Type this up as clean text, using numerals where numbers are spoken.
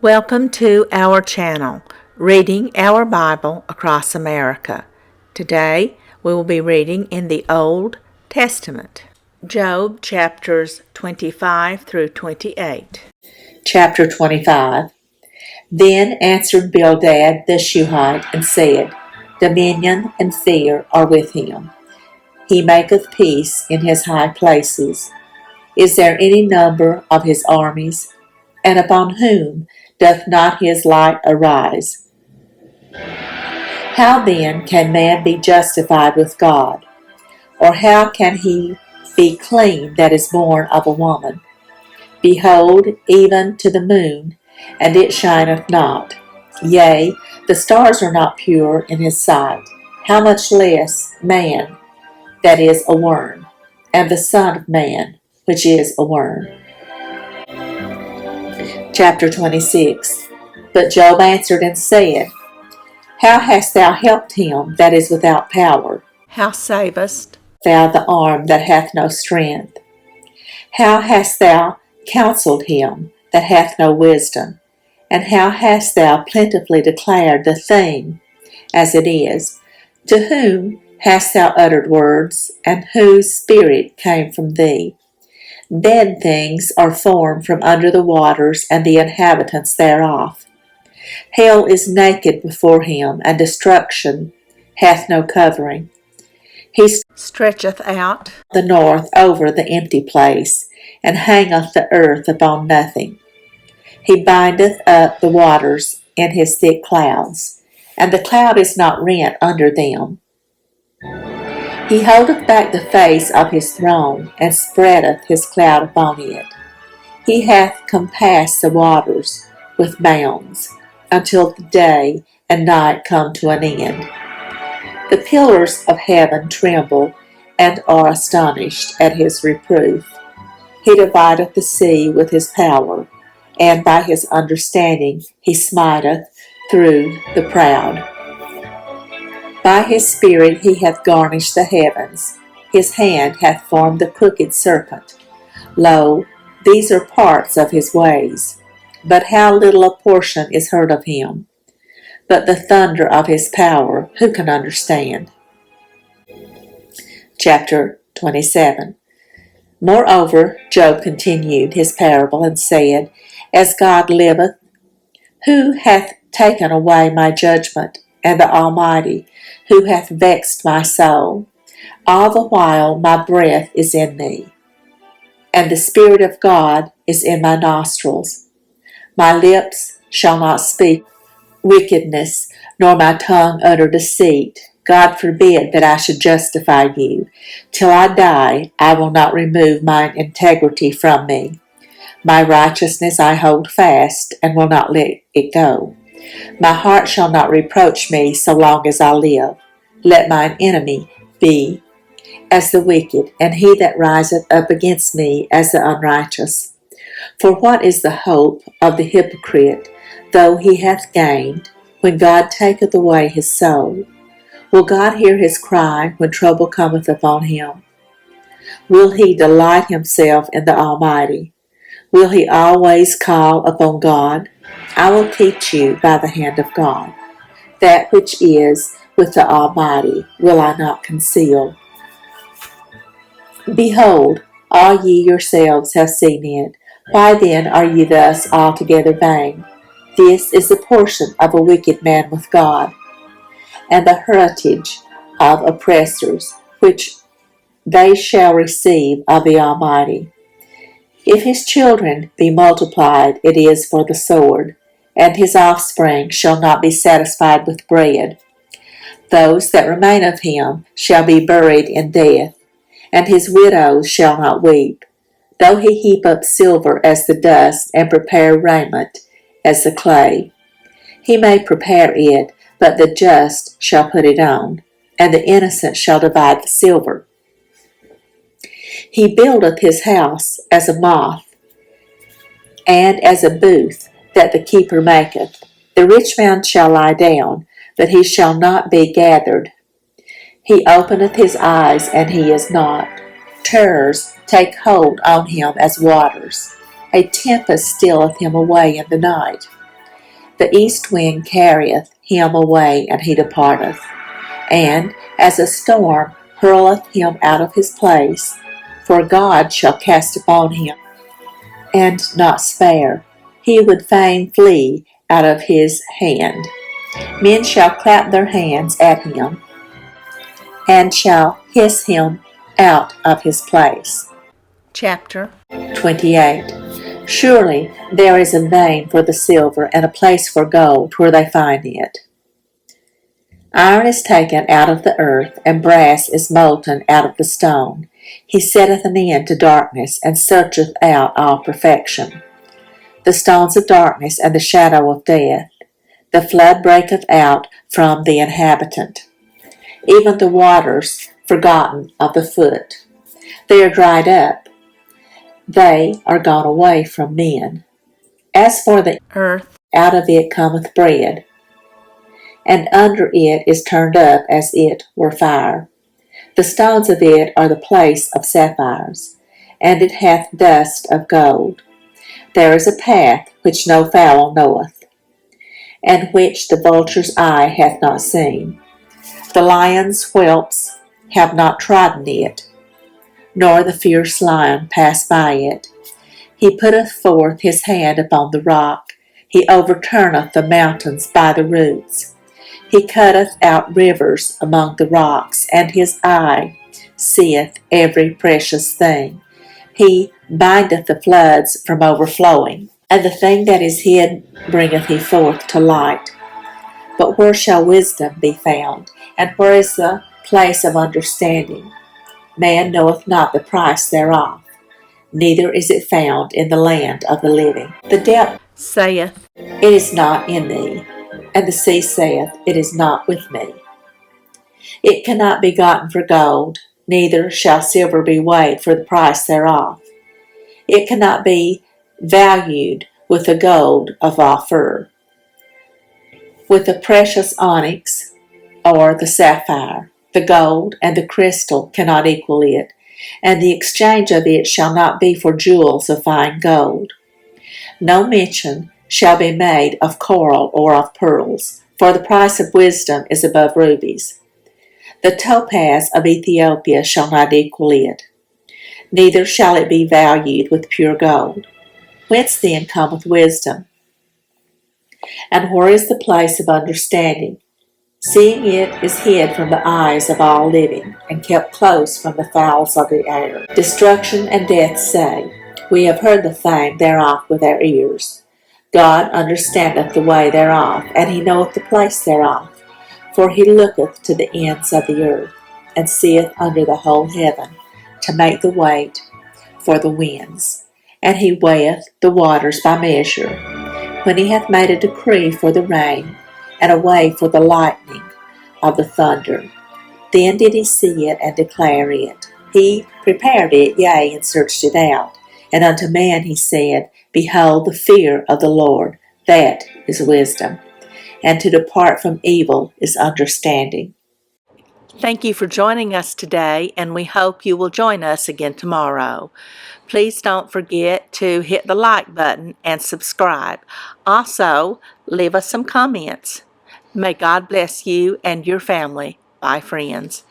Welcome to our channel, Reading Our Bible Across America. Today we will be reading in the Old Testament, Job chapters 25 through 28. Chapter 25. Then answered Bildad the Shuhite and said, Dominion and fear are with him. He maketh peace in his high places. Is there any number of his armies? And upon whom doth not his light arise? How then can man be justified with God? Or how can he be clean that is born of a woman? Behold, even to the moon, and it shineth not. Yea, the stars are not pure in his sight. How much less man, that is a worm, and the Son of Man, which is a worm. Chapter 26. But Job answered and said, How hast thou helped him that is without power? How savest Thou the arm that hath no strength? How hast thou counselled him that hath no wisdom? And how hast thou plentifully declared the thing as it is? To whom hast thou uttered words, and whose spirit came from thee? Dead things are formed from under the waters, and the inhabitants thereof. Hell is naked before him, and destruction hath no covering. He stretcheth out the north over the empty place, and hangeth the earth upon nothing. He bindeth up the waters in his thick clouds, and the cloud is not rent under them. He holdeth back the face of his throne, and spreadeth his cloud upon it. He hath compassed the waters with bounds, until the day and night come to an end. The pillars of heaven tremble, and are astonished at his reproof. He divideth the sea with his power, and by his understanding he smiteth through the proud. By his spirit he hath garnished the heavens. His hand hath formed the crooked serpent. Lo, these are parts of his ways. But how little a portion is heard of him. But the thunder of his power, who can understand? Chapter 27. Moreover, Job continued his parable and said, As God liveth, who hath taken away my judgment, and the Almighty, who hath vexed my soul? All the while my breath is in me, and the Spirit of God is in my nostrils. My lips shall not speak wickedness, nor my tongue utter deceit. God forbid that I should justify you. Till I die, I will not remove mine integrity from me. My righteousness I hold fast, and will not let it go. My heart shall not reproach me so long as I live. Let mine enemy be as the wicked, and he that riseth up against me as the unrighteous. For what is the hope of the hypocrite, though he hath gained, when God taketh away his soul? Will God hear his cry when trouble cometh upon him? Will he delight himself in the Almighty? Will he always call upon God? I will teach you by the hand of God. That which is with the Almighty will I not conceal. Behold, all ye yourselves have seen it. Why then are ye thus altogether vain? This is the portion of a wicked man with God, and the heritage of oppressors, which they shall receive of the Almighty. If his children be multiplied, it is for the sword, and his offspring shall not be satisfied with bread. Those that remain of him shall be buried in death, and his widows shall not weep. Though he heap up silver as the dust, and prepare raiment as the clay, he may prepare it, but the just shall put it on, and the innocent shall divide the silver. He buildeth his house as a moth, and as a booth that the keeper maketh. The rich man shall lie down, but he shall not be gathered. He openeth his eyes, and he is not. Terrors take hold on him as waters. A tempest stealeth him away in the night. The east wind carrieth him away, and he departeth. And as a storm hurleth him out of his place, for God shall cast upon him, and not spare. He would fain flee out of his hand. Men shall clap their hands at him, and shall hiss him out of his place. Chapter 28. Surely there is a vein for the silver, and a place for gold where they find it. Iron is taken out of the earth, and brass is molten out of the stone. He setteth an end to darkness, and searcheth out all perfection. The stones of darkness and the shadow of death. The flood breaketh out from the inhabitant. Even the waters forgotten of the foot. They are dried up. They are gone away from men. As for the earth, out of it cometh bread, and under it is turned up as it were fire. The stones of it are the place of sapphires, and it hath dust of gold. There is a path which no fowl knoweth, and which the vulture's eye hath not seen. The lion's whelps have not trodden it, nor the fierce lion passed by it. He putteth forth his hand upon the rock. He overturneth the mountains by the roots. He cutteth out rivers among the rocks, and his eye seeth every precious thing. He bindeth the floods from overflowing, and the thing that is hid bringeth he forth to light. But where shall wisdom be found? And where is the place of understanding? Man knoweth not the price thereof, neither is it found in the land of the living. The depth saith, it is not in me, and the sea saith, it is not with me. It cannot be gotten for gold, neither shall silver be weighed for the price thereof. It cannot be valued with the gold of Ophir, with the precious onyx or the sapphire. The gold and the crystal cannot equal it, and the exchange of it shall not be for jewels of fine gold. No mention shall be made of coral or of pearls, for the price of wisdom is above rubies. The topaz of Ethiopia shall not equal it, neither shall it be valued with pure gold. Whence then cometh wisdom? And where is the place of understanding? Seeing it is hid from the eyes of all living, and kept close from the fowls of the air. Destruction and death say, We have heard the thing thereof with our ears. God understandeth the way thereof, and he knoweth the place thereof. For he looketh to the ends of the earth, and seeth under the whole heaven, to make the weight for the winds. And he weigheth the waters by measure, when he hath made a decree for the rain, and a way for the lightning of the thunder. Then did he see it and declare it. He prepared it, yea, and searched it out. And unto man he said, Behold, the fear of the Lord, that is wisdom. And to depart from evil is understanding. Thank you for joining us today, and we hope you will join us again tomorrow. Please don't forget to hit the like button and subscribe. Also, leave us some comments. May God bless you and your family. Bye, friends.